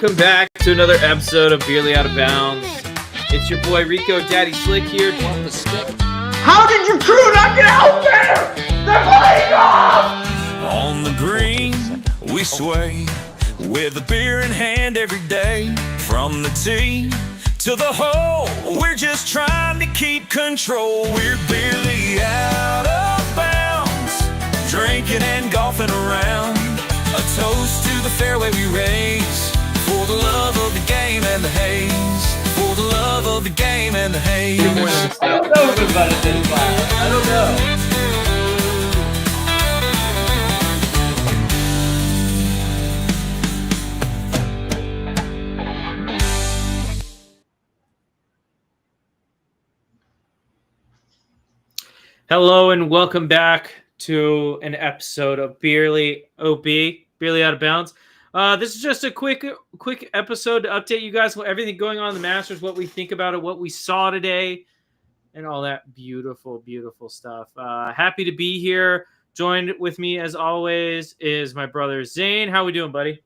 welcome back to another episode of Barely Out of Bounds. It's your boy Rico Daddy Slick here. On the stick. How did your crew not get out there? They're playing golf! On the green, we sway with a beer in hand every day. From the tee to the hole, we're just trying to keep control. We're barely out of bounds, drinking and golfing around. A toast to the fairway we raise, for the love of the game and the haze. For the love of the game and the haze. I don't know about it this class. I don't know. Hello and welcome back to an episode of Barely Out of Bounds. This is just a quick episode to update you guys on everything going on in the Masters, what we think about it, what we saw today, and all that beautiful, beautiful stuff. Happy to be here. Joined with me, as always, is my brother Zane. How we doing, buddy?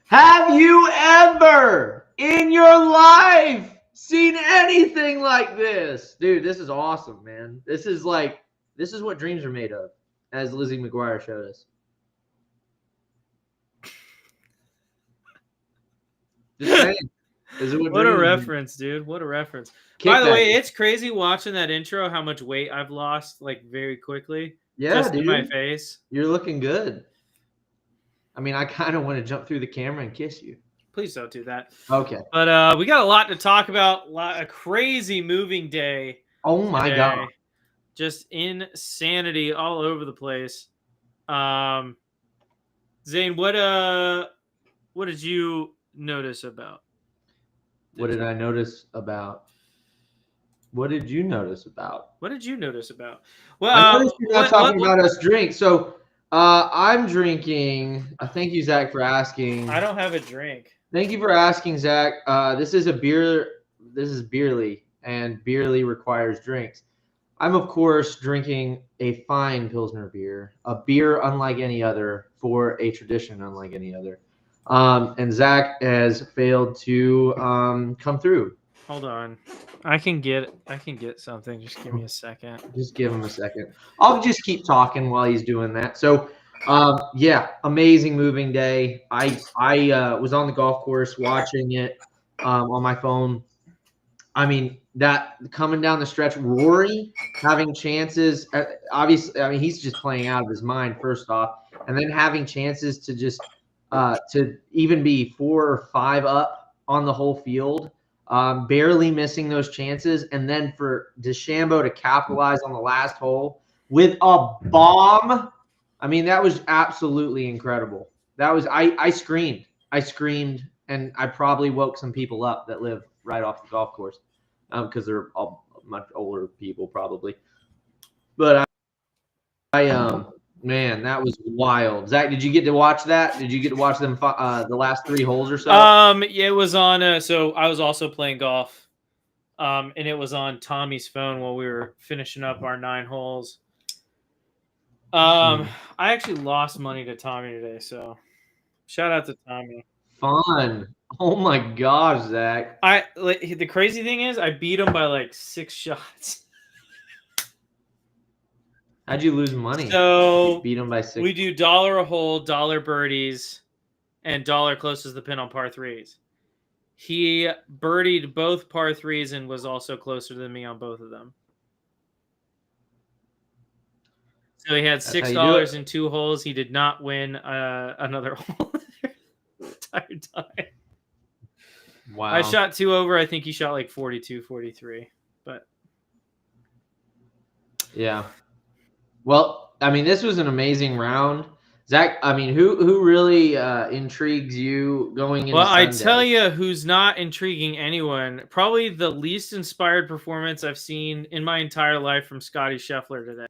Have you ever in your life seen anything like this? Dude, this is awesome, man. This is what dreams are made of, as Lizzie McGuire showed us. Just saying. What a reference, dude. What a reference. By the way, it's crazy watching that intro, how much weight I've lost, like, very quickly. Yeah, just dude. in my face. You're looking good. I mean, I kind of want to jump through the camera and kiss you. Please don't do that. Okay. But we got a lot to talk about. A crazy moving day. Oh, my God. Just insanity all over the place. Zane, what did you notice about? What did I notice about? What did you notice about? What did you notice about? Well, I noticed you're not talking about us drink. So I'm drinking. Thank you, Zach, for asking. I don't have a drink. Thank you for asking, Zach. This is a beer. This is Beerly, and Beerly requires drinks. I'm, of course, drinking a fine Pilsner beer, a beer unlike any other for a tradition unlike any other. And Zach has failed to come through. Hold on. I can get something. Just give me a second. Just give him a second. I'll just keep talking while he's doing that. So, yeah, amazing moving day. I was on the golf course watching it on my phone. I mean, that coming down the stretch, Rory having chances. Obviously, I mean, he's just playing out of his mind, first off, and then having chances to just to even be 4 or 5 up on the whole field, barely missing those chances, and then for DeChambeau to capitalize on the last hole with a bomb. I mean, that was absolutely incredible. That was I screamed, and I probably woke some people up that live right off the golf course because they're all much older people probably. But man, that was wild. Zach, did you get to watch that? Did you get to watch them the last 3 holes or so? Yeah, it was on. So I was also playing golf, and it was on Tommy's phone while we were finishing up our 9 holes. I actually lost money to Tommy today, so shout out to Tommy. Fun. Oh my gosh, Zach. The crazy thing is, I beat him by like 6 shots. How'd you lose money? So beat him by 6. We do $1 a hole, $1 birdies, and $1 closest to the pin on par 3s. He birdied both par 3s and was also closer than me on both of them. So he had $6 in 2 holes. He did not win another hole the entire time. Wow. I shot 2 over. I think he shot like 42, 43. But yeah. Well, I mean, this was an amazing round. Zach, I mean, who really intrigues you going into Sunday? I tell you who's not intriguing anyone. Probably the least inspired performance I've seen in my entire life from Scotty Scheffler today.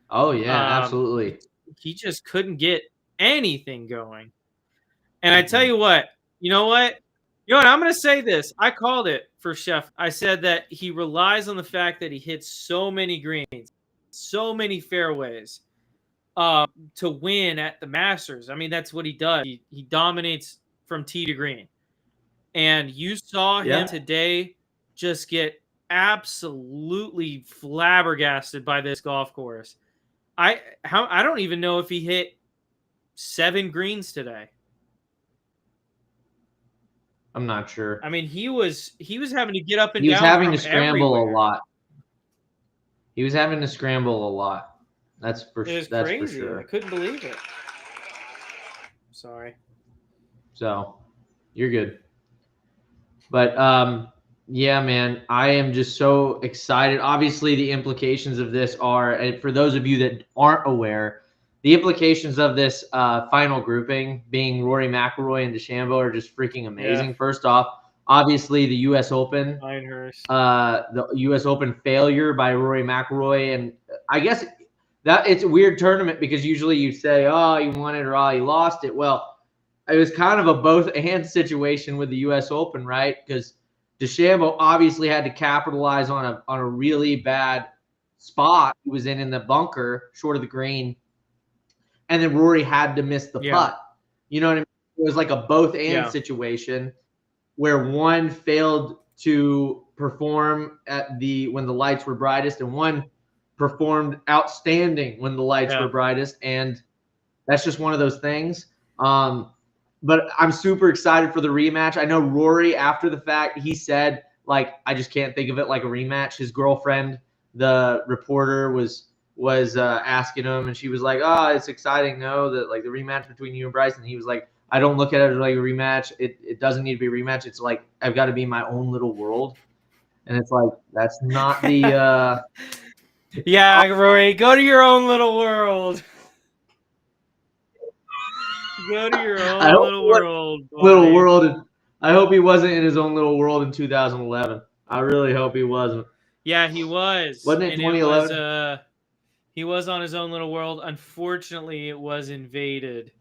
Oh, yeah, absolutely. He just couldn't get anything going. And I tell you what, you know what? I'm going to say this. I called it for Scheffler. I said that he relies on the fact that he hits so many greens, so many fairways to win at the Masters. I mean, that's what he does. He dominates from tee to green. And you saw him today just get absolutely flabbergasted by this golf course. I don't even know if he hit 7 greens today. I'm not sure. I mean, he was having to get up and He was down. having from to scramble everywhere. a lot. He was having to scramble a lot. That's for crazy. sure. I couldn't believe it. Sorry. So, you're good. But yeah, man, I am just so excited. Obviously, the implications of this are, and for those of you that aren't aware, the implications of this final grouping being Rory McIlroy and DeChambeau are just freaking amazing. Yeah. First off, obviously the U.S. Open, the U.S. Open failure by Rory McIlroy, and I guess that it's a weird tournament because usually you say, oh, you won it or oh, you lost it. Well, it was kind of a both and situation with the U.S. Open, right? Because DeChambeau obviously had to capitalize on a really bad spot he was in the bunker, short of the green, and then Rory had to miss the putt. You know what I mean? It was like a both and situation where one failed to perform when the lights were brightest, and one performed outstanding when the lights were brightest, and that's just one of those things. But I'm super excited for the rematch. I know Rory, after the fact, he said, like, I just can't think of it like a rematch. His girlfriend, the reporter, was asking him, and she was like, oh, it's exciting, no, that like the rematch between you and Bryson. He was like, I don't look at it as like a rematch. It doesn't need to be a rematch. It's like I've got to be in my own little world. And it's like, that's not the yeah, Rory, go to your own little world. Go to your own little world. Little world. I hope he wasn't in his own little world in 2011. I really hope he wasn't. Yeah, he was. Wasn't it 2011? He was on his own little world. Unfortunately, it was invaded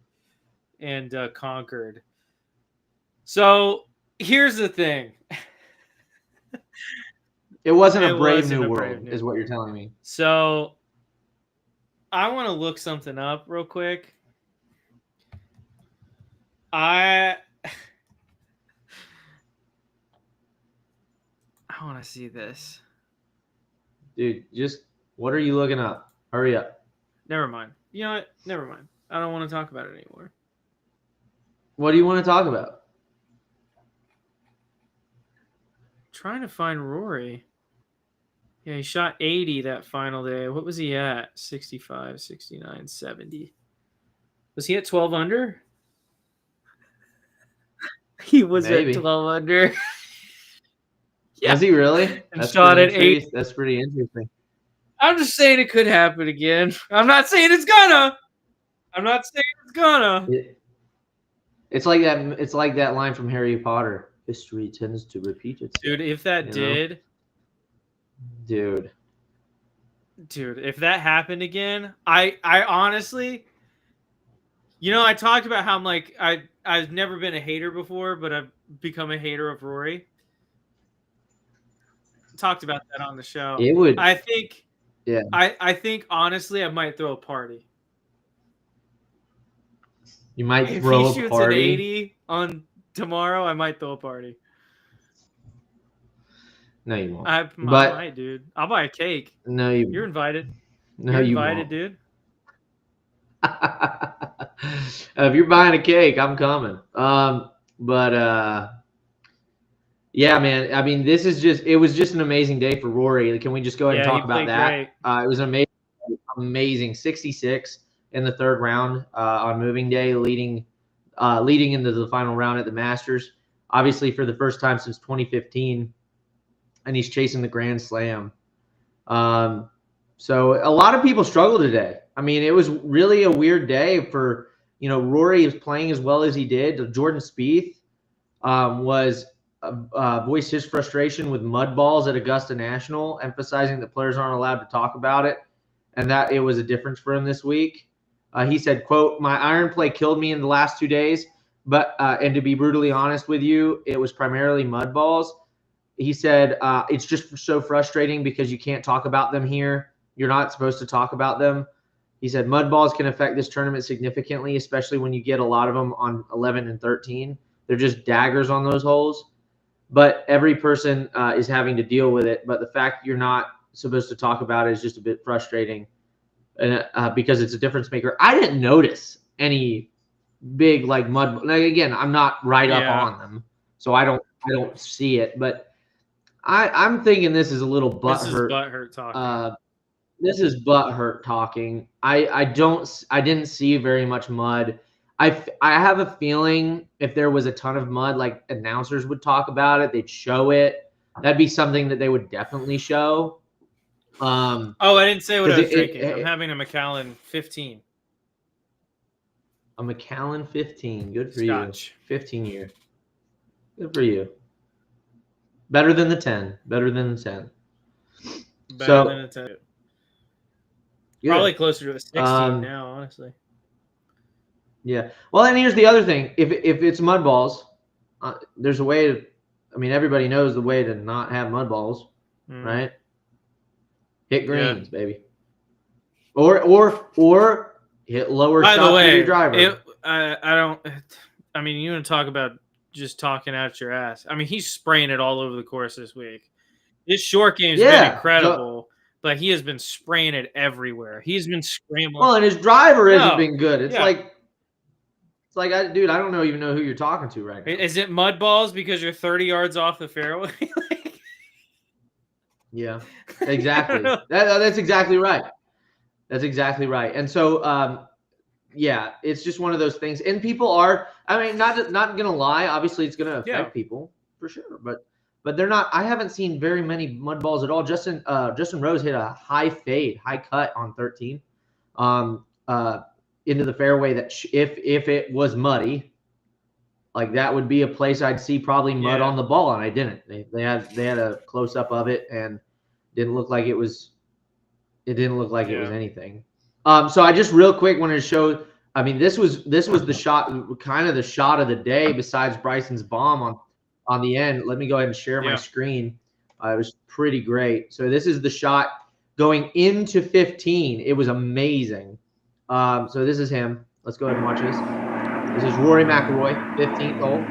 and conquered. So here's the thing. It wasn't a brave new world, is what you're telling me. So I want to look something up real quick. I want to see this. Dude, what are you looking up? Hurry up. Never mind. You know what? Never mind. I don't want to talk about it anymore. What do you want to talk about? Trying to find Rory. Yeah, he shot 80 that final day. What was he at? 65, 69, 70. Was he at 12 under? He was at 12 under. Yeah. Was he really? That's shot at 8. That's pretty interesting. I'm just saying it could happen again. I'm not saying it's gonna. It's like that. It's like that line from Harry Potter. History tends to repeat itself. Dude, if that did. Dude, if that happened again, I honestly, I talked about how I'm like I've never been a hater before, but I've become a hater of Rory. Talked about that on the show. It would. I think. Yeah. I think honestly, I might throw a party. You might throw a party. If he shoots an 80 on tomorrow, I might throw a party. No, you won't. I might, dude. I'll buy a cake. No, you're invited. No, you're invited, won't. Dude. If you're buying a cake, I'm coming. Yeah, man. I mean, it was just an amazing day for Rory. Can we just go ahead and talk about that? Great. It was an amazing 66 in the third round on moving day, leading into the final round at the Masters. Obviously, for the first time since 2015, and he's chasing the Grand Slam. So a lot of people struggled today. I mean, it was really a weird day for Rory is playing as well as he did. Jordan Spieth voiced his frustration with mud balls at Augusta National, emphasizing that players aren't allowed to talk about it, and that it was a difference for him this week. He said, quote, "My iron play killed me in the last 2 days, but and to be brutally honest with you, it was primarily mud balls." He said, "It's just so frustrating because you can't talk about them here. You're not supposed to talk about them." He said, "Mud balls can affect this tournament significantly, especially when you get a lot of them on 11 and 13. They're just daggers on those holes. But every person is having to deal with it. But the fact you're not supposed to talk about it is just a bit frustrating, because it's a difference maker. I didn't notice any big like mud. Like, again, I'm not right up on them, so I don't see it. But I'm thinking this is a little butthurt. This is butthurt talking. This is butthurt talking. I didn't see very much mud. I have a feeling if there was a ton of mud, like announcers would talk about it, they'd show it. That'd be something that they would definitely show. I didn't say what I was drinking. I'm having a Macallan 15. A Macallan 15. Good for Scotch. you. 15 year. Good for you. Better than the 10. Better than the 10. Better than a 10. Probably closer to a 16 now, honestly. Yeah. Well, and here's the other thing. If it's mud balls, there's a way to, I mean, everybody knows the way to not have mud balls, right? Hit greens, baby. Or hit lower shots with your driver. I mean, you want to talk about just talking out your ass. I mean, he's spraying it all over the course this week. His short game's been incredible, but he has been spraying it everywhere. He's been scrambling. Well, and his driver hasn't been good. It's like, dude, I don't even know who you're talking to right now. Is it mud balls because you're 30 yards off the fairway? Yeah, exactly. That's exactly right. That's exactly right. And so, yeah, it's just one of those things. And people are, I mean, not gonna lie. Obviously, it's gonna affect people for sure. But they're not. I haven't seen very many mud balls at all. Justin Rose hit a high fade, high cut on 13, into the fairway. That if it was muddy, like that would be a place I'd see probably mud on the ball, and I didn't. They had a close up of it, and didn't look like it was. It didn't look like it was anything. So I just real quick wanted to show. I mean, this was the shot, kind of the shot of the day, besides Bryson's bomb on the end. Let me go ahead and share my screen. It was pretty great. So this is the shot going into 15. It was amazing. So this is him. Let's go ahead and watch this. This is Rory McIlroy, 15th hole.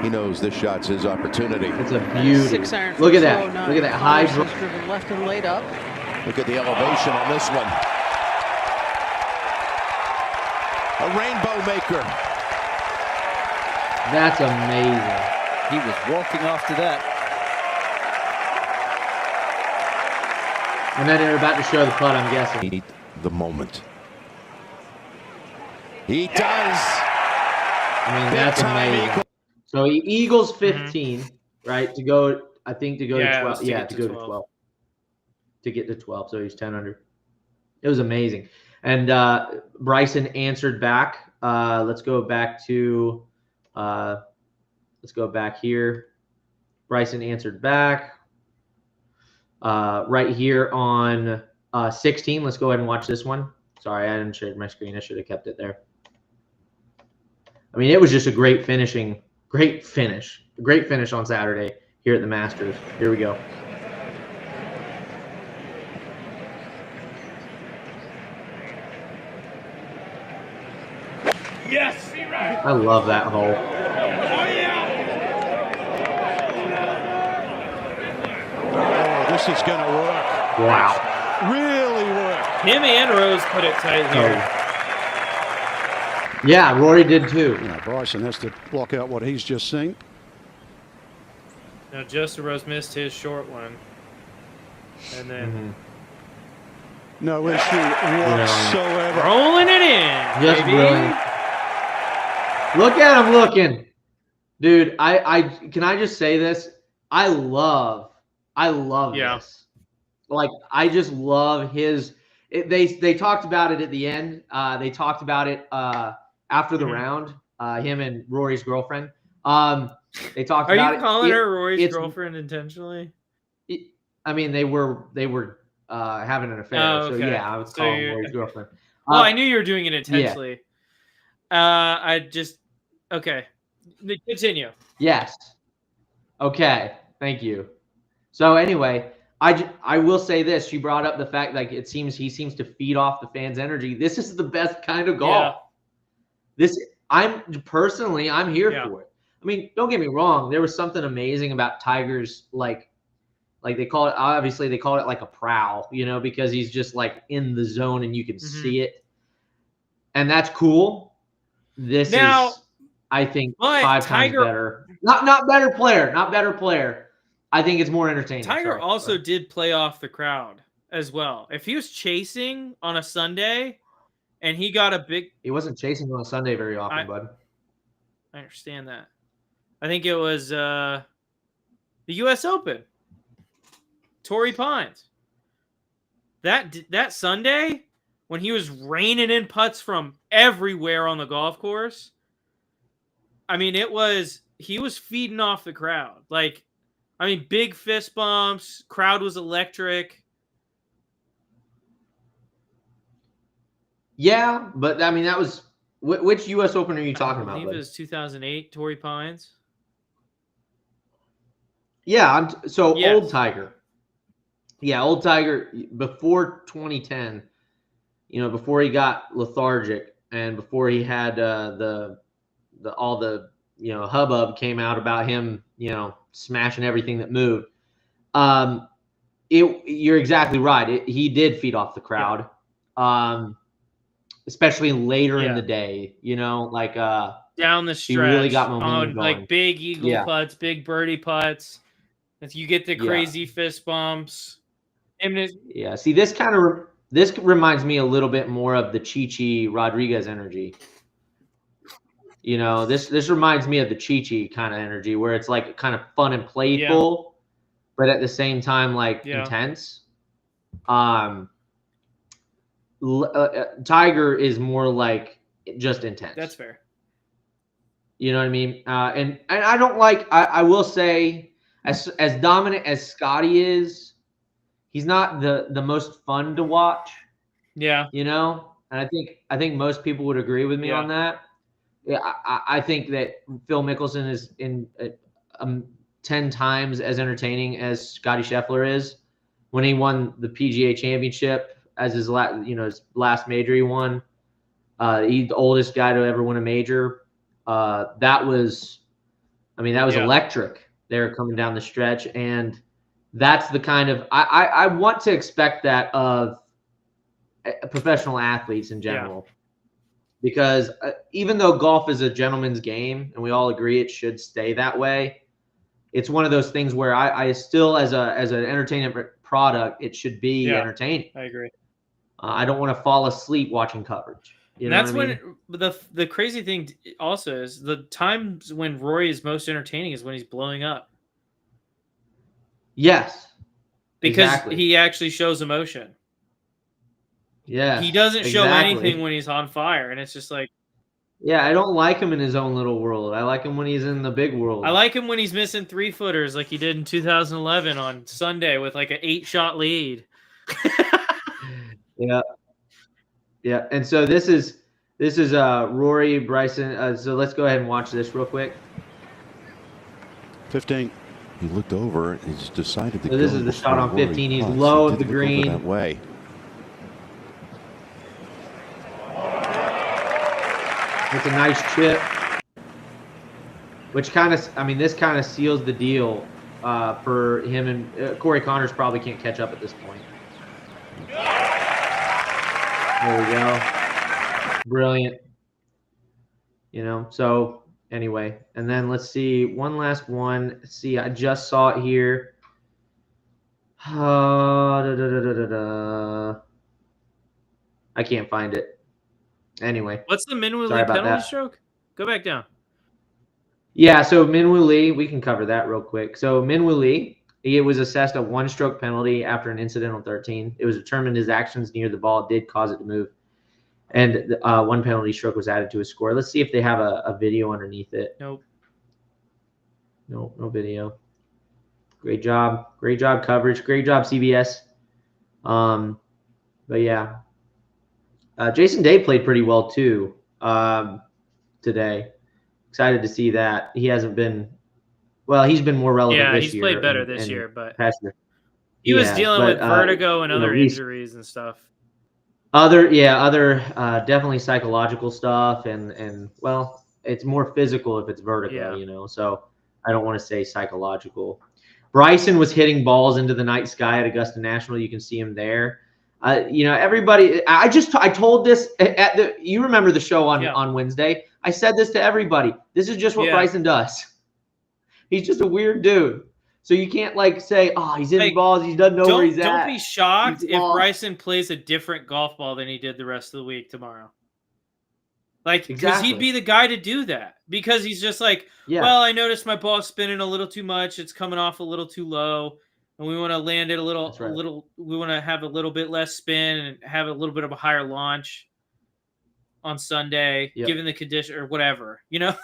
He knows this shot's his opportunity. It's a beauty. Look at that. Look at that high drive. Driven left and laid up. Look at the elevation on this one. A rainbow maker. That's amazing. He was walking after that. And then they're about to show the putt, I'm guessing. Meet the moment. He does. I mean, that's amazing. So he eagles 15, right? To go, I think to go to 12. Yeah, to go to 12. To get to 12. So he's 10 under. It was amazing. And Bryson answered back. Let's go back to let's go back here. Bryson answered back right here on 16. Let's go ahead and watch this one. Sorry, I didn't share my screen. I should have kept it there. I mean, it was just a great finish on Saturday here at the Masters. Here we go. Yes! I love that hole. Oh, yeah! Oh, this is going to work. Wow. Really work. Him and Rose put it tight here. Yeah, Rory did too. Yeah, Bryson has to block out what he's just seen. Now, Justin Rose missed his short one. And then... No issue whatsoever. Rolling it in, Just baby. brilliant. Look at him looking. Dude, can I just say this? I love this. Like, I just love his... They talked about it at the end. They talked about it after the round, him and Rory's girlfriend. They talked about it. Are you calling her Rory's girlfriend intentionally? I mean, they were having an affair. Oh, okay. So, yeah, I was calling Rory's girlfriend. Well, I knew you were doing it intentionally. Okay. Continue. Yes. Okay. Thank you. So anyway, I will say this. She brought up the fact like he seems to feed off the fans' energy. This is the best kind of golf. I'm here for it. I mean, don't get me wrong. There was something amazing about Tiger's like they call it. Obviously, they call it like a prowl, because he's just like in the zone and you can see it, and that's cool. This Now, is, I think, but 5 times better. Not better player. Not better player. I think it's more entertaining. Tiger also did play off the crowd as well. If he was chasing on a Sunday and he got a big... He wasn't chasing on a Sunday very often, bud. I understand that. I think it was the U.S. Open. Torrey Pines. That Sunday, when he was raining in putts from everywhere on the golf course, I mean, he was feeding off the crowd. Like, I mean, big fist bumps. Crowd was electric. Yeah, but I mean, that was which U.S. Open are you talking about? I believe it was 2008, Torrey Pines. Yeah, Yes. Old Tiger. Yeah, old Tiger before 2010. Before he got lethargic and before he had all the hubbub came out about him, smashing everything that moved. You're exactly right. He did feed off the crowd, especially later in the day. Like down the stretch, he really got momentum going. Like big eagle putts, big birdie putts. If you get the crazy fist bumps, See, this reminds me a little bit more of the Chi Rodriguez energy. This reminds me of the Chi kind of energy where it's like kind of fun and playful, but at the same time like intense. Tiger is more like just intense. That's fair. You know what I mean? And I don't like. I will say, as dominant as Scotty is, he's not the most fun to watch. Yeah. And I think most people would agree with me on that. Yeah, I think that Phil Mickelson is 10 times as entertaining as Scotty Scheffler is. When he won the PGA Championship as his last major he won, he's the oldest guy to ever win a major. That was electric there coming down the stretch, and that's the kind of I want to expect that of professional athletes in general. Because even though golf is a gentleman's game, and we all agree it should stay that way, it's one of those things where I still, as an entertainment product, it should be entertaining. I agree. I don't want to fall asleep watching coverage. That's when the crazy thing also is the times when Rory is most entertaining is when he's blowing up. Yes, because he actually shows emotion. Yeah, he doesn't show anything when he's on fire, and it's just like, I don't like him in his own little world. I like him when he's in the big world. I like him when he's missing 3-footers like he did in 2011 on Sunday with like an 8-shot lead. Yeah. And so this is Rory, Bryson. So let's go ahead and watch this real quick. 15. He looked over and he's decided to go. So this is the shot on 15. He's low of the green. That way. It's a nice chip, which this kind of seals the deal for him, and Corey Connors probably can't catch up at this point. There we go. Brilliant. So anyway, and then let's see one last one. Let's see, I just saw it here. I can't find it. Anyway, what's the Minwoo Lee penalty stroke? Go back down. Yeah, so Minwoo Lee, we can cover that real quick. So Minwoo Lee, he was assessed a 1-stroke penalty after an incident on 13. It was determined his actions near the ball did cause it to move, and 1 penalty stroke was added to his score. Let's see if they have a video underneath it. Nope. No video. Great job coverage. Great job CBS. But yeah. Jason Day played pretty well too today. Excited to see that. He hasn't been he's been more relevant this year. Yeah, he's played better this year, but he was dealing with vertigo and other injuries and stuff. Other definitely psychological stuff, and it's more physical if it's vertical, Yeah. you know. So I don't want to say psychological. Bryson was hitting balls into the night sky at Augusta National. You can see him there. You know, everybody. I told this at the. You remember the show on Wednesday? I said this to everybody. This is just what Bryson does. He's just a weird dude. So you can't like say, oh, he's hitting balls. He doesn't know where he's at. Don't be shocked if Bryson plays a different golf ball than he did the rest of the week tomorrow. Like, because he'd be the guy to do that. Because he's just like, well, I noticed my ball's spinning a little too much. It's coming off a little too low. And we want to land it a little, we want to have a little bit less spin and have a little bit of a higher launch on Sunday, given the condition or whatever, you know?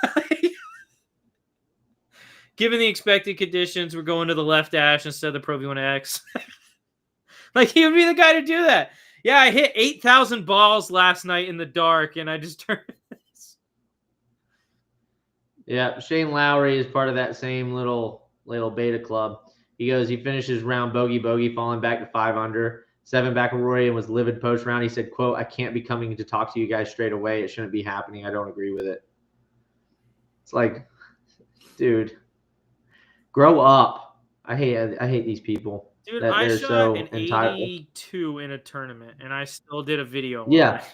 Given the expected conditions, we're going to the left ash instead of the Pro V1X. Like, he would be the guy to do that. Yeah, I hit 8,000 balls last night in the dark, and I just turned this. Yeah, Shane Lowry is part of that same little beta club. He goes, he finishes round bogey, falling back to 5 under, 7 back of Rory, and was livid post round. He said, quote, I can't be coming to talk to you guys straight away. It shouldn't be happening. I don't agree with it. It's like, dude, grow up. I hate these people. Dude, I shot an 82 in a tournament, and I still did a video. Yeah.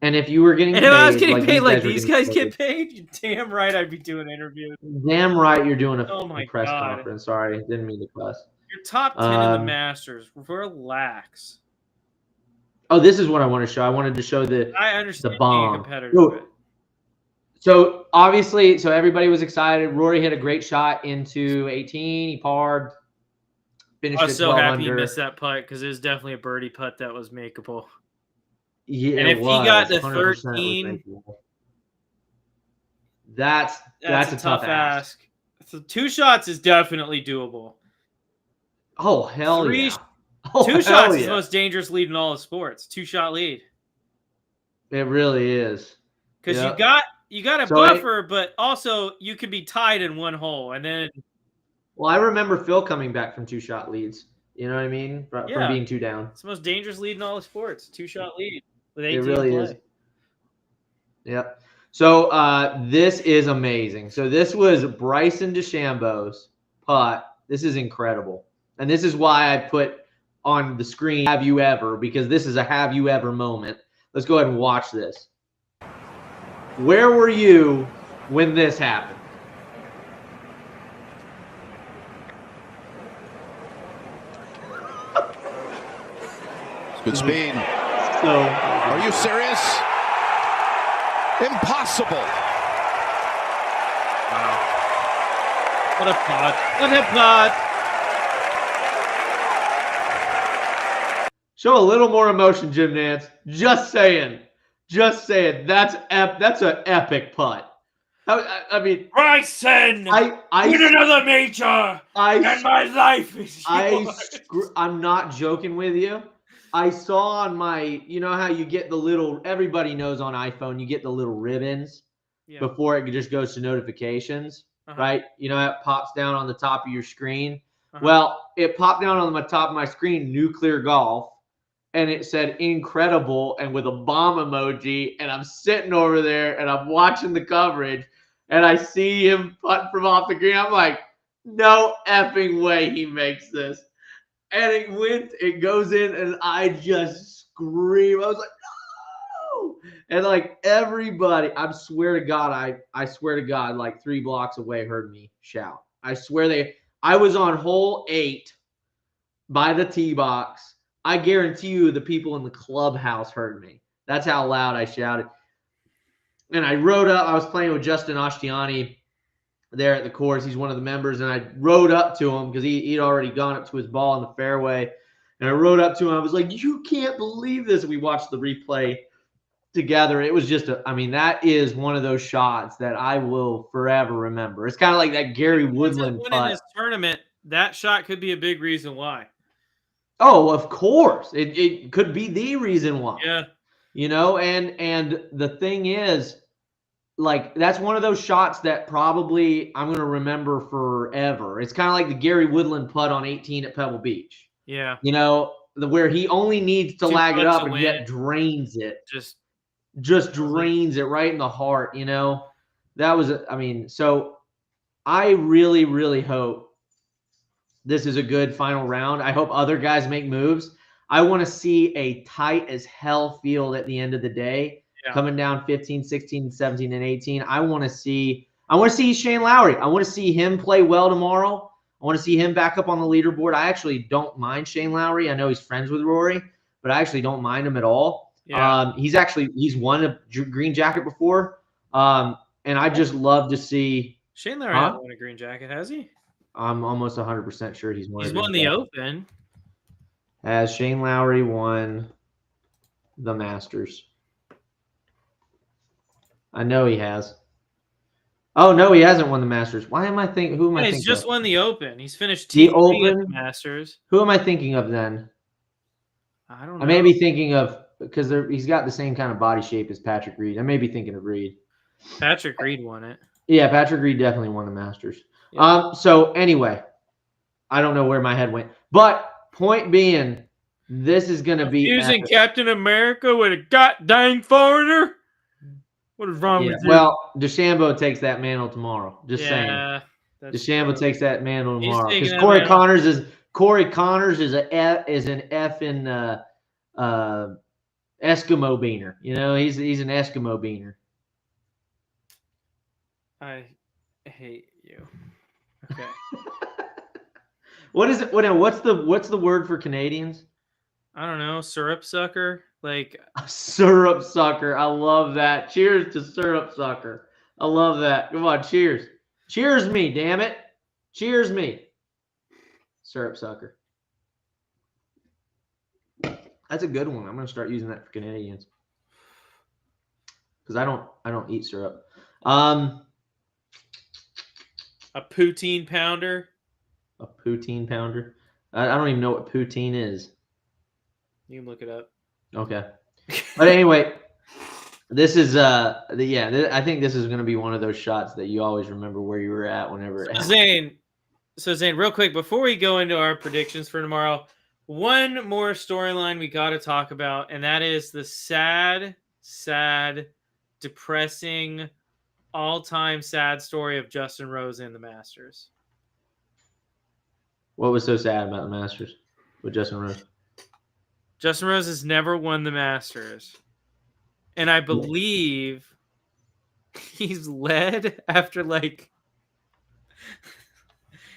And if you were getting paid, if I was getting paid like these guys get paid, you're damn right I'd be doing interviews. Damn right you're doing a press God. conference. Sorry, didn't mean to cuss. You're top 10 in the Masters. Relax. Oh, this is what I want to show. I wanted to show the bomb. So obviously, everybody was excited. Rory hit a great shot into 18. He parred. Finished I was so happy under. He missed that putt because it was definitely a birdie putt that was makeable. Yeah, and if he got the 13, that's a tough ask. So 2 shots is definitely doable. Oh hell yeah! 2 shots is the most dangerous lead in all of sports. 2-shot lead. It really is. Because you got a buffer, but also you can be tied in 1 hole, and then. Well, I remember Phil coming back from 2-shot leads. You know what I mean? From being 2 down. It's the most dangerous lead in all of sports. 2-shot lead with 18 It really is. Yep. So this is amazing. So this was Bryson DeChambeau's putt. This is incredible. And this is why I put on the screen, have you ever, because this is a have you ever moment. Let's go ahead and watch this. Where were you when this happened? Good speed. So, are you serious? Impossible. Wow. What a putt. What a putt. Show a little more emotion, Jim Nance. Just saying. Just saying. That's an epic putt. I mean, Bryson, win another major, and my life is yours. I'm not joking with you. I saw on my, you know how you get the little, everybody knows on iPhone, you get the little ribbons before it just goes to notifications, right? You know, it pops down on the top of your screen. Well, it popped down on the top of my screen, Nuclear Golf, and it said incredible and with a bomb emoji. And I'm sitting over there and I'm watching the coverage and I see him putt from off the green. I'm like, no effing way he makes this. And it goes in, and I just scream. I was like, no! And like everybody, I swear to God, like 3 blocks away heard me shout. I swear I was on hole 8 by the tee box. I guarantee you the people in the clubhouse heard me. That's how loud I shouted. And I rode up. I was playing with Justin Ashtiani there at the course. He's one of the members, and I rode up to him because he'd already gone up to his ball in the fairway. And I rode up to him. I was like, you can't believe this. We watched the replay together. It was just that is one of those shots that I will forever remember. It's kind of like that Gary Woodland putt. In this tournament, that shot could be a big reason why. Oh, of course. It could be the reason why. Yeah. You know, and the thing is, like, that's one of those shots that probably I'm going to remember forever. It's kind of like the Gary Woodland putt on 18 at Pebble Beach. Yeah. You know, where he only needs to lag it up and yet drains it. just drains it right in the heart, you know? That was, I mean, so I really, really hope this is a good final round. I hope other guys make moves. I want to see a tight as hell field at the end of the day, coming down 15, 16, 17, and 18. I want to see Shane Lowry. I want to see him play well tomorrow. I want to see him back up on the leaderboard. I actually don't mind Shane Lowry. I know he's friends with Rory, but I actually don't mind him at all. Yeah. He's won a green jacket before. And I just love to see Shane Lowry hasn't won a green jacket, has he? I'm almost 100% sure he's won. He's won the Open. Has Shane Lowry won the Masters? I know he has. Oh no, he hasn't won the Masters. Why am I thinking? Who am I thinking? He's just won the Open. He's finished the T3 at Open the Masters. Who am I thinking of then? I don't know. I may be thinking of because he's got the same kind of body shape as Patrick Reed. I may be thinking of Reed. Patrick Reed won it. Yeah, Patrick Reed definitely won the Masters. Yeah. So anyway, I don't know where my head went, but point being, this is going to be using Captain America with a goddamn foreigner. What is wrong with you? Well, DeChambeau takes that mantle tomorrow. Just saying. DeChambeau takes that mantle tomorrow because Corey Connors is an F in Eskimo beaner. You know, he's an Eskimo beaner. I hate you. Okay. What is it? What's the word for Canadians? I don't know. Syrup sucker. Like syrup sucker. I love that. Cheers to syrup sucker. I love that. Come on, cheers. Cheers me, damn it. Cheers me. Syrup sucker. That's a good one. I'm gonna start using that for Canadians. Because I don't eat syrup. A poutine pounder. A poutine pounder. I don't even know what poutine is. You can look it up. Okay. But anyway, this is I think this is going to be one of those shots that you always remember where you were at whenever it happened. Zane, real quick before we go into our predictions for tomorrow, one more storyline we got to talk about, and that is the sad, depressing, all-time sad story of Justin Rose in the Masters. What was so sad about the Masters with Justin Rose? Justin Rose has never won the Masters. And I believe he's led after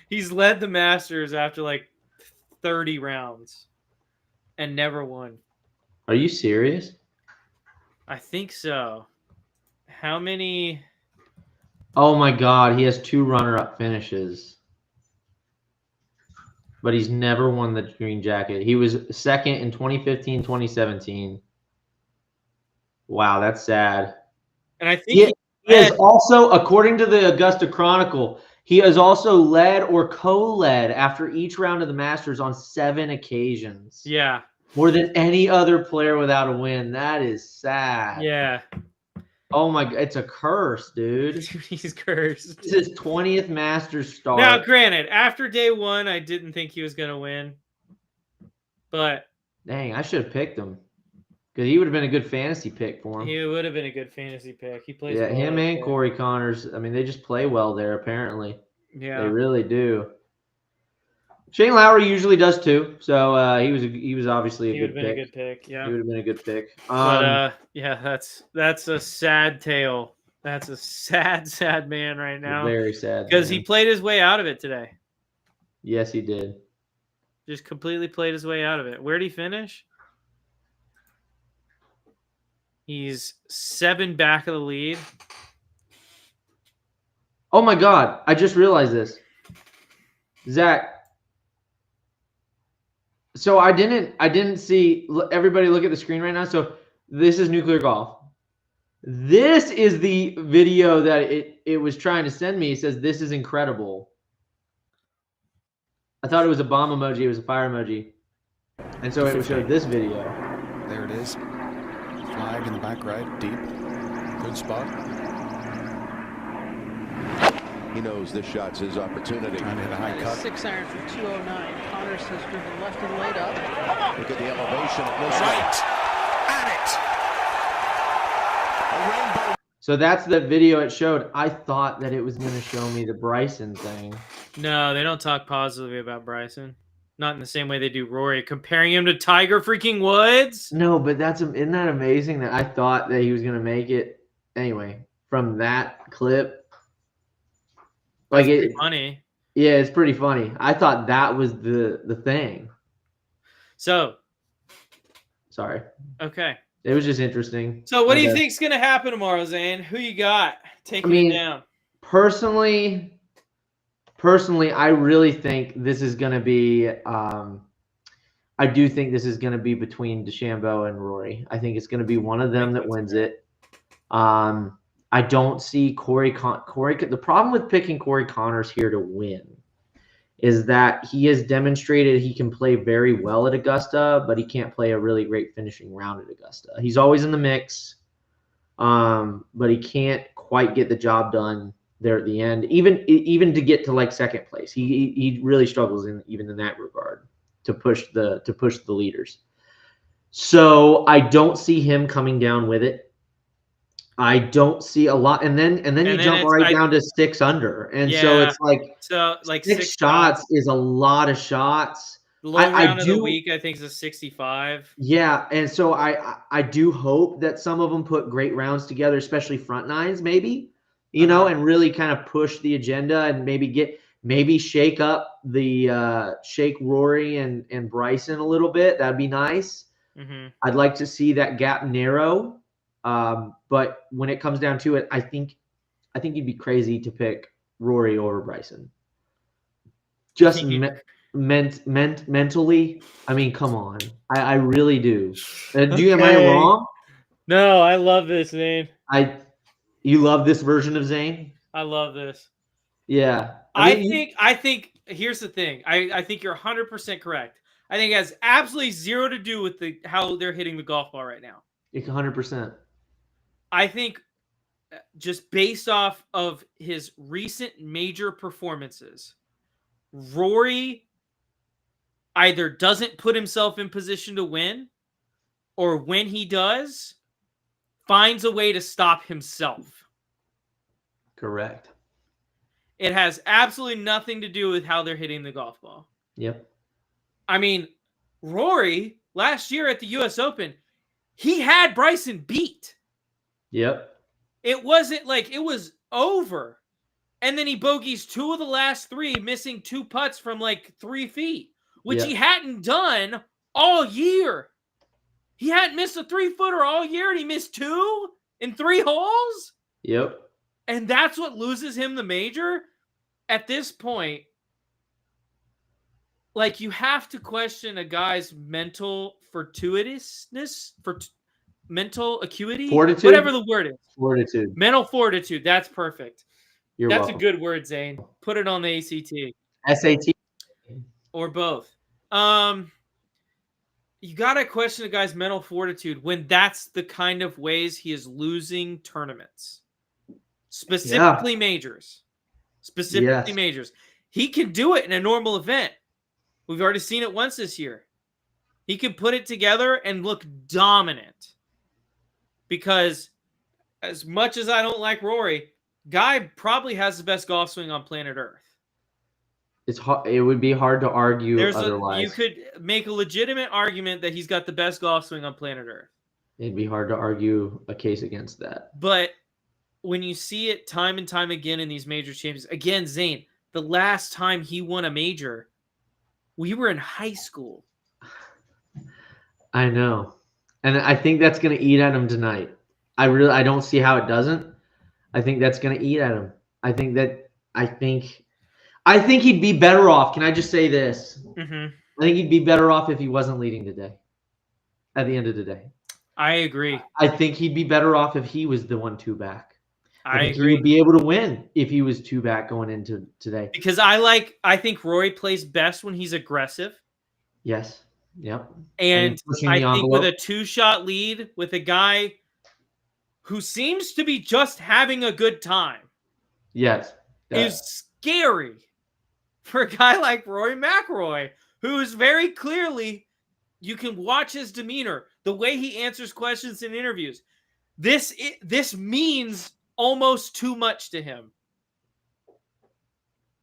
he's led the Masters after 30 rounds and never won. Are you serious? I think so. How many? Oh my God, he has 2 runner-up finishes. But he's never won the green jacket. He was second in 2015, 2017. Wow, that's sad. And I think he is also, according to the Augusta Chronicle, he has also led or co-led after each round of the Masters on 7 occasions. Yeah. More than any other player without a win. That is sad. Yeah. Oh my God, it's a curse, dude. He's cursed. This is his 20th Masters start. Now, granted, after day 1, I didn't think he was going to win. But dang, I should have picked him. Because he would have been a good fantasy pick for him. He would have been a good fantasy pick. He plays well him and there. Corey Connors. I mean, they just play well there, apparently. Yeah. They really do. Shane Lowry usually does too. So he was obviously a good pick. He would have been a good pick. Yeah. He would have been a good pick. But yeah, that's a sad tale. That's a sad man right now. Very sad. Because he played his way out of it today. Yes, he did. Just completely played his way out of it. Where'd he finish? He's 7 back of the lead. Oh my God! I just realized this, Zach. So I didn't see everybody look at the screen right now. So this is Nuclear Golf. This is the video that it was trying to send me. It says this is incredible. I thought it was a bomb emoji. It was a fire emoji, and so it showed this video. There it is. Flag in the back right, deep, good spot. He knows this shot's his opportunity. Trying to hit a high cut. 6 iron for 209. Connors has driven left and laid up. Look at the elevation. It looks Right at it. So that's the video it showed. I thought that it was going to show me the Bryson thing. No, they don't talk positively about Bryson. Not in the same way they do Rory, comparing him to Tiger freaking Woods. No, but isn't that amazing that I thought that he was going to make it anyway from that clip? Like That's pretty funny. Yeah, it's pretty funny. I thought that was the thing. So, sorry. Okay. It was just interesting. So, what do you think's going to happen tomorrow, Zane? Who you got taking it down? Personally, I really think this is going to be I do think this is going to be between DeChambeau and Rory. I think it's going to be one of them that wins it. I don't see Corey. The problem with picking Corey Connors here to win is that he has demonstrated he can play very well at Augusta, but he can't play a really great finishing round at Augusta. He's always in the mix, but he can't quite get the job done there at the end. Even to get to like second place, he really struggles even in that regard to push the leaders. So I don't see him coming down with it. I don't see a lot, and then you jump right down to 6 under, and so it's like 6 shots is a lot of shots. The low round of the week, I think, is a 65. Yeah, and so I do hope that some of them put great rounds together, especially front nines, maybe, and really kind of push the agenda and maybe shake up the shake Rory and Bryson a little bit. That'd be nice. Mm-hmm. I'd like to see that gap narrow. But when it comes down to it, I think you'd be crazy to pick Rory over Bryson. Just mentally, I mean, come on. I really do. Am I wrong? No, I love this, Zane. You love this version of Zane? I love this. Yeah. I think here's the thing. I think you're 100% correct. I think it has absolutely zero to do with how they're hitting the golf ball right now. 100%. I think just based off of his recent major performances, Rory either doesn't put himself in position to win, or when he does, finds a way to stop himself. Correct. It has absolutely nothing to do with how they're hitting the golf ball. Yep. I mean, Rory, last year at the U.S. Open, he had Bryson beat. Yep. It wasn't like it was over. And then he bogeys 2 of the last 3, missing 2 putts from like 3 feet, which he hadn't done all year. He hadn't missed a 3-footer all year, and he missed 2 in 3 holes. Yep. And that's what loses him the major. At this point, like, you have to question a guy's mental fortuitousness, mental acuity, fortitude, whatever the word is. Fortitude. Mental fortitude. That's perfect. You're That's welcome. a good word, Zane. Put it on the ACT. SAT. Or both. You got to question a guy's mental fortitude when that's the kind of ways he is losing tournaments. Specifically majors. Specifically majors. He can do it in a normal event. We've already seen it once this year. He can put it together and look dominant. Because as much as I don't like Rory, guy probably has the best golf swing on planet Earth. It's hard. It would be hard to argue otherwise. You could make a legitimate argument that he's got the best golf swing on planet Earth. It'd be hard to argue a case against that. But when you see it time and time again in these major champions, again, Zane, the last time he won a major, we were in high school. I know. And I think that's going to eat at him tonight. I don't see how it doesn't. I think that's going to eat at him. I think he'd be better off. Can I just say this? Mm-hmm. I think he'd be better off if he wasn't leading today. At the end of the day. I agree. I think he'd be better off if he was the 1-2 back. I agree. He would be able to win if he was 2 back going into today. Because I think Rory plays best when he's aggressive. Yes. Yep. And I think with a 2-shot lead with a guy who seems to be just having a good time. Yes. Is scary for a guy like Rory McIlroy, who is very clearly, you can watch his demeanor, the way he answers questions in interviews. This means almost too much to him.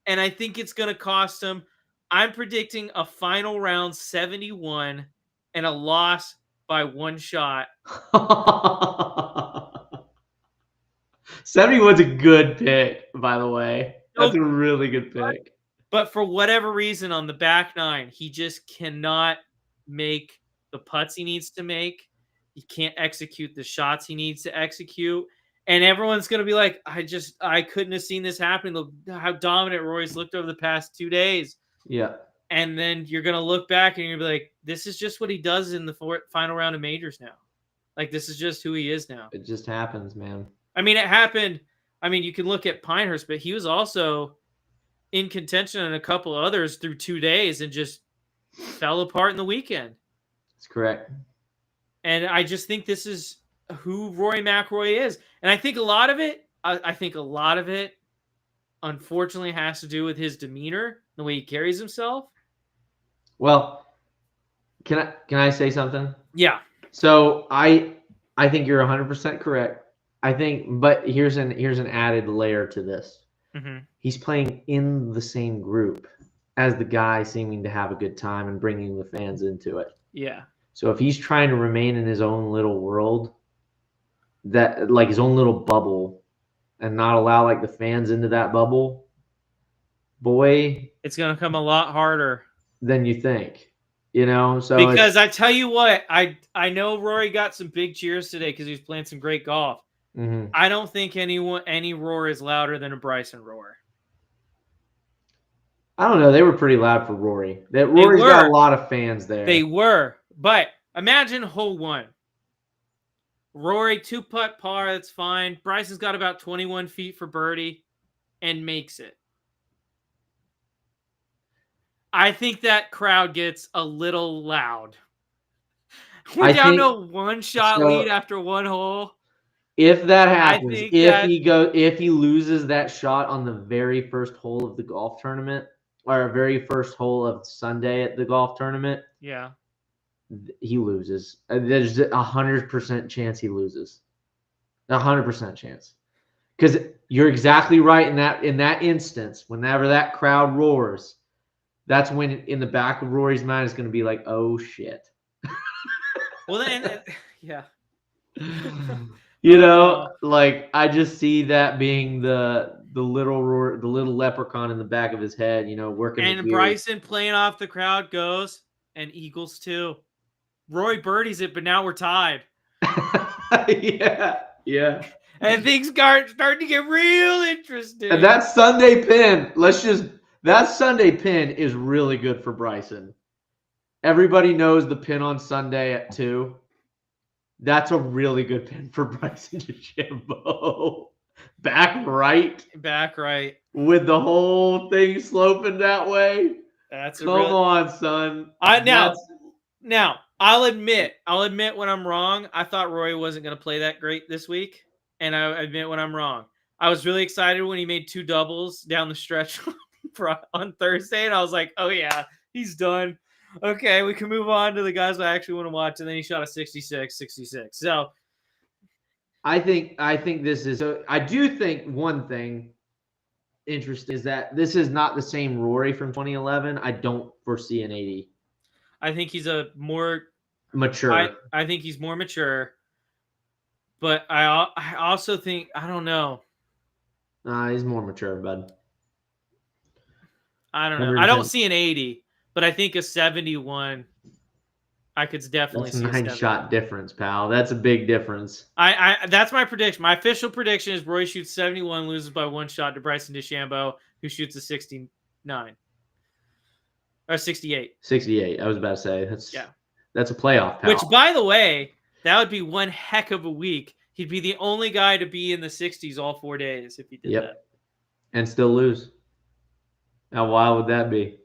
And I think it's going to cost him. I'm predicting a final round 71 and a loss by 1 shot. 71's a good pick, by the way. That's a really good pick. But for whatever reason on the back nine, he just cannot make the putts he needs to make. He can't execute the shots he needs to execute. And everyone's going to be like, I couldn't have seen this happen. Look how dominant Rory's looked over the past 2 days. Yeah. And then you're going to look back and you're going to be like, this is just what he does in the final round of majors now. Like, this is just who he is now. It just happens, man. I mean, it happened. I mean, you can look at Pinehurst, but he was also in contention and a couple others through 2 days and just fell apart in the weekend. That's correct. And I just think this is who Rory McIlroy is. And I think a lot of it, unfortunately, has to do with his demeanor, the way he carries himself. Well, can I say something? Yeah. So I think you're 100% correct. I think, but here's an added layer to this. Mm-hmm. He's playing in the same group as the guy seeming to have a good time and bringing the fans into it. Yeah. So if he's trying to remain in his own little world, that like his own little bubble, and not allow like the fans into that bubble, boy, it's going to come a lot harder than you think. You know, so because I tell you what, I know Rory got some big cheers today because he was playing some great golf. Mm-hmm. I don't think any roar is louder than a Bryson roar. I don't know. They were pretty loud for Rory. Rory's got a lot of fans there. They were, but imagine hole 1. Rory 2-putt par. That's fine. Bryson's got about 21 feet for birdie, and makes it. I think that crowd gets a little loud. We're down to a 1-shot lead after 1 hole. If that happens, if he loses that shot on the very first hole of the golf tournament, or very first hole of Sunday at the golf tournament, yeah, he loses. There's 100% chance he loses. 100% chance. Because you're exactly right in that instance. Whenever that crowd roars, that's when in the back of Rory's mind is going to be like, oh shit. Well, then, yeah. You know, like I just see that being the little leprechaun in the back of his head, you know, working. And Bryson playing off the crowd goes, and Eagles too. Rory birdies it, but now we're tied. Yeah. And things starting to get real interesting. And that Sunday pin, that Sunday pin is really good for Bryson. Everybody knows the pin on Sunday at 2. That's a really good pin for Bryson DeChambeau. Back right. With the whole thing sloping that way. Come on, son. Now, I'll admit when I'm wrong. I thought Rory wasn't going to play that great this week, and I admit when I'm wrong. I was really excited when he made 2 doubles down the stretch on Thursday, and I was like, oh yeah, he's done. Okay, we can move on to the guys I actually want to watch. And then he shot a 66. So I think this is. So I do think one thing interesting is that this is not the same Rory from 2011. I don't foresee an 80. I think he's a more mature. I think he's more mature. But I also think, I don't know. He's more mature, bud. I don't know. I don't see an 80. But I think a 71, I could definitely see a 9-shot difference, pal. That's a big difference. That's my prediction. My official prediction is Rory shoots 71, loses by 1 shot to Bryson DeChambeau, who shoots a 69. Or 68. 68. I was about to say. That's a playoff, pal. Which, by the way, that would be one heck of a week. He'd be the only guy to be in the 60s all 4 days if he did that. And still lose. How wild would that be?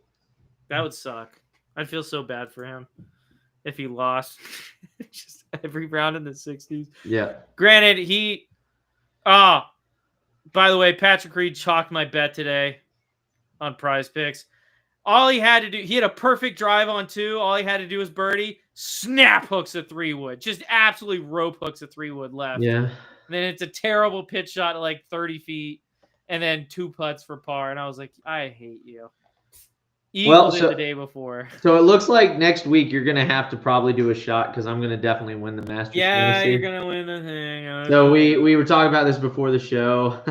That would suck. I'd feel so bad for him if he lost just every round in the 60s. Yeah. Granted, by the way, Patrick Reed chalked my bet today on Prize Picks. All he had to do, he had a perfect drive on 2. All he had to do was birdie, snap hooks a 3-wood. Just absolutely rope hooks a 3-wood left. Yeah. And then it's a terrible pitch shot at like 30 feet, and then 2 putts for par. And I was like, I hate you. Equaled it the day before. So it looks like next week you're gonna have to probably do a shot because I'm gonna definitely win the Masters. Yeah, fantasy. you're gonna win the thing. So we were talking about this before the show.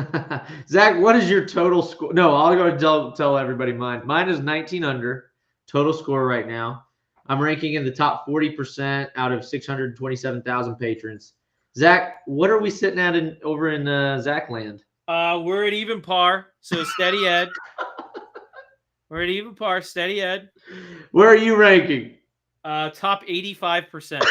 Zach, what is your total score? No, I'll go tell everybody mine. Mine is 19 under total score right now. I'm ranking in the top 40% out of 627,000 patrons. Zach, what are we sitting at over in Zach land? We're at even par, so steady Ed. We're at even par, steady Ed. Where are you ranking? Top 85%.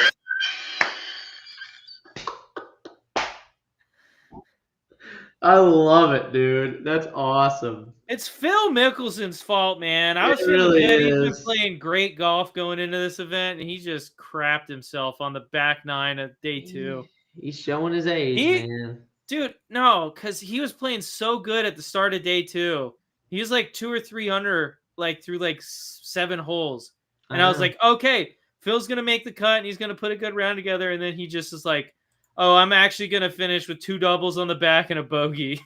I love it, dude. That's awesome. It's Phil Mickelson's fault, man. I was really feeling good. He's is. been playing great golf going into this event, and he just crapped himself on the back 9 of day 2. He's showing his age, man. Dude, no, because he was playing so good at the start of day 2. He was like 2 or 3 under, like through like 7 holes. And I was like, okay, Phil's going to make the cut, and he's going to put a good round together. And then he just is like, oh, I'm actually going to finish with 2 doubles on the back and a bogey.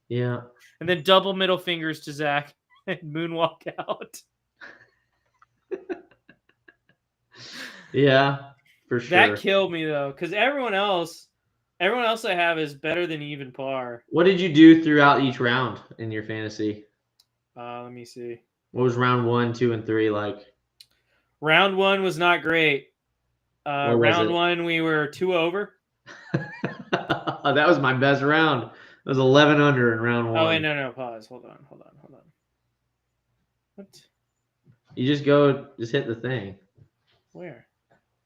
Yeah. And then double middle fingers to Zach and moonwalk out. Yeah, for sure. That killed me, though, because everyone else I have is better than even par. What did you do throughout each round in your fantasy? Let me see. What was round 1, 2, and 3 like? Round 1 was not great. What was Round it? 1, we were 2 over. That was my best round. It was 11 under in round 1. Oh, wait, no, pause. Hold on. What? You just hit the thing. Where?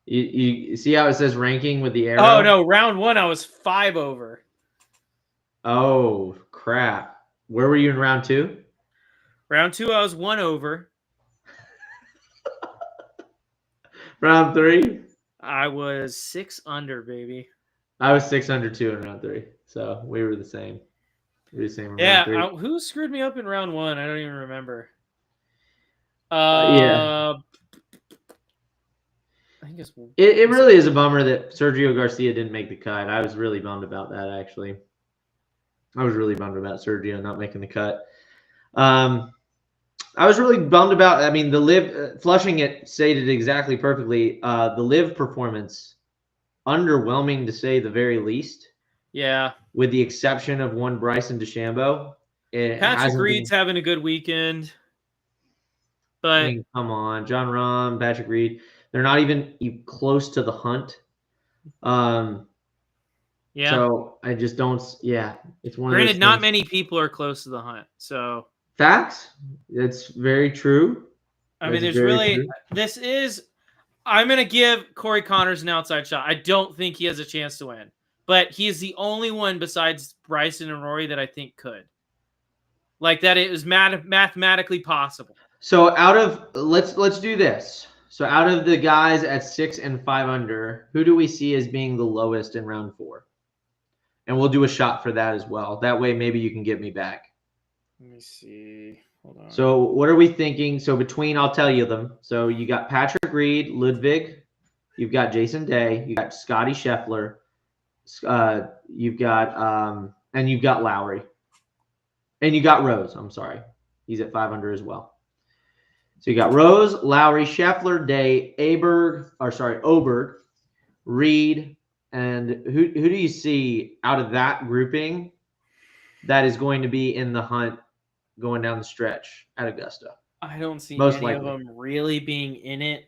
You see how it says ranking with the arrow? Oh, no, round 1, I was 5 over. Oh, crap. Where were you in round 2? Round 2, I was 1 over. Round 3? I was 6 under, baby. I was 6 under 2 in round 3. So we were the same. We were the same in Yeah, round 3. who screwed me up in round 1? I don't even remember. Yeah. I think It really is a bummer that Sergio Garcia didn't make the cut. I was really bummed about that, actually. I was really bummed about Sergio not making the cut. I was really bummed about, I mean, the live, Flushing it stated exactly perfectly. The live performance, underwhelming to say the very least. Yeah. With the exception of one Bryson DeChambeau. Patrick Reed's having a good weekend. But I mean, come on, John Rahm, Patrick Reed, they're not even close to the hunt. Yeah. So I just don't. Yeah, it's one. Granted, of those not things. many people are close to the hunt. So Facts. It's very true. I mean, there's really this is. I'm gonna give Corey Connors an outside shot. I don't think he has a chance to win, but he is the only one besides Bryson and Rory that I think could. Like that, it was mathematically possible. So out of let's do this. So out of the guys at 6 and 5 under, who do we see as being the lowest in round 4? And we'll do a shot for that as well. That way, maybe you can get me back. Let me see. Hold on. So what are we thinking? So between, I'll tell you them. So you got Patrick Reed, Ludwig, you've got Jason Day, you got Scotty Scheffler, you've got and you've got Lowry, and you got Rose. I'm sorry, he's at 5 under as well. So you got Rose, Lowry, Scheffler, Day, Oberg, Reed, and who do you see out of that grouping that is going to be in the hunt going down the stretch at Augusta? I don't see Most any likely. of them really being in it.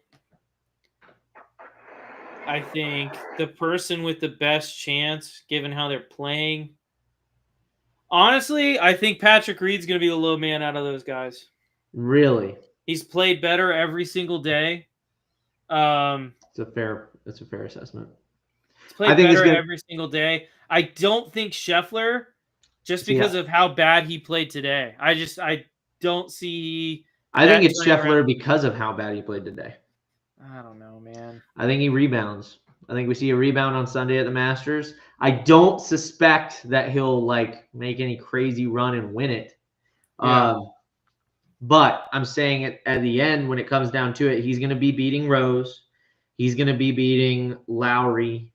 I think the person with the best chance, given how they're playing, honestly, I think Patrick Reed's going to be the low man out of those guys. Really? He's played better every single day. It's a fair assessment. He's played better every single day. I don't think Scheffler, just because of how bad he played today. I don't see. I think it's Scheffler because of how bad he played today. I don't know, man. I think he rebounds. I think we see a rebound on Sunday at the Masters. I don't suspect that he'll make any crazy run and win it. Yeah. But I'm saying at the end, when it comes down to it, he's going to be beating Rose. He's going to be beating Lowry.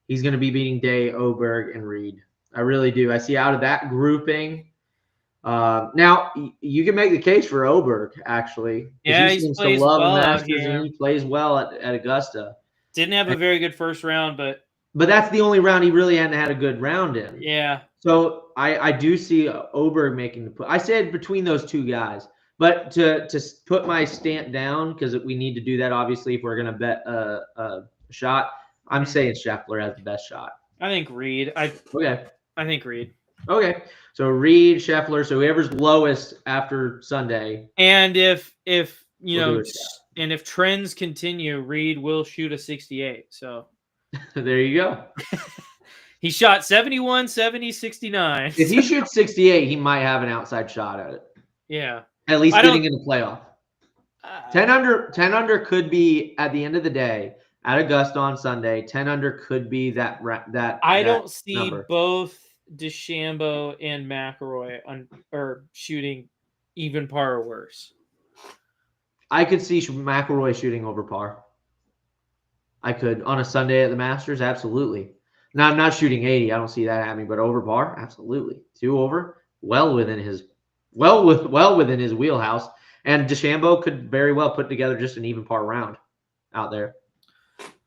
he's going to be beating Day, Oberg, and Reed. I really do. I see out of that grouping. Now, you can make the case for Oberg, actually. Yeah, he he seems to plays love well the out Masters, here. and he plays well at Augusta. Didn't have a very good first round, but that's the only round he really hadn't had a good round in. yeah. So I do see Oberg making the put. I said between those two guys. But to put my stamp down, because we need to do that, obviously, if we're going to bet a shot, I'm saying Scheffler has the best shot. I think Reed. Okay. I think Reed. Okay. So Reed, Scheffler, so whoever's lowest after Sunday. And if and if trends continue, Reed will shoot a 68. So there you go. He shot 71, 70, 69. If he shoots 68, he might have an outside shot at it. Yeah. At least getting in the playoff. 10 under could be at the end of the day at Augusta on Sunday. 10 under could be that. I don't see number. Both DeChambeau and McIlroy shooting even par or worse. I could see McIlroy shooting over par. I could on a Sunday at the Masters, absolutely. Now I'm not shooting 80. I don't see that happening, but over par, absolutely. 2 over, well within his wheelhouse. And DeChambeau could very well put together just an even par round out there.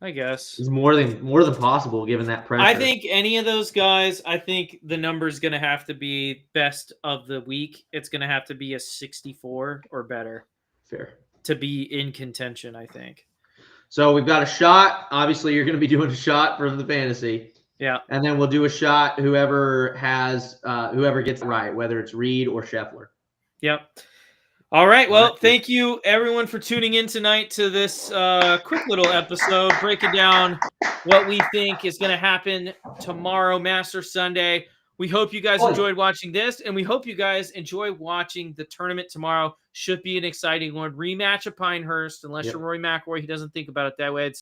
I guess it's more than possible given that pressure. I think any of those guys. I think the number is going to have to be best of the week. It's going to have to be a 64 or better. Fair to be in contention. I think. So we've got a shot. Obviously, you're going to be doing a shot for the fantasy. Yeah. And then we'll do a shot whoever gets it right, whether it's Reed or Scheffler. Yep. All right. Well, thank you everyone for tuning in tonight to this quick little episode, breaking down what we think is going to happen tomorrow, Master Sunday. We hope you guys enjoyed watching this, and we hope you guys enjoy watching the tournament tomorrow. Should be an exciting one. Rematch of Pinehurst, unless you're Rory McIlroy. He doesn't think about it that way.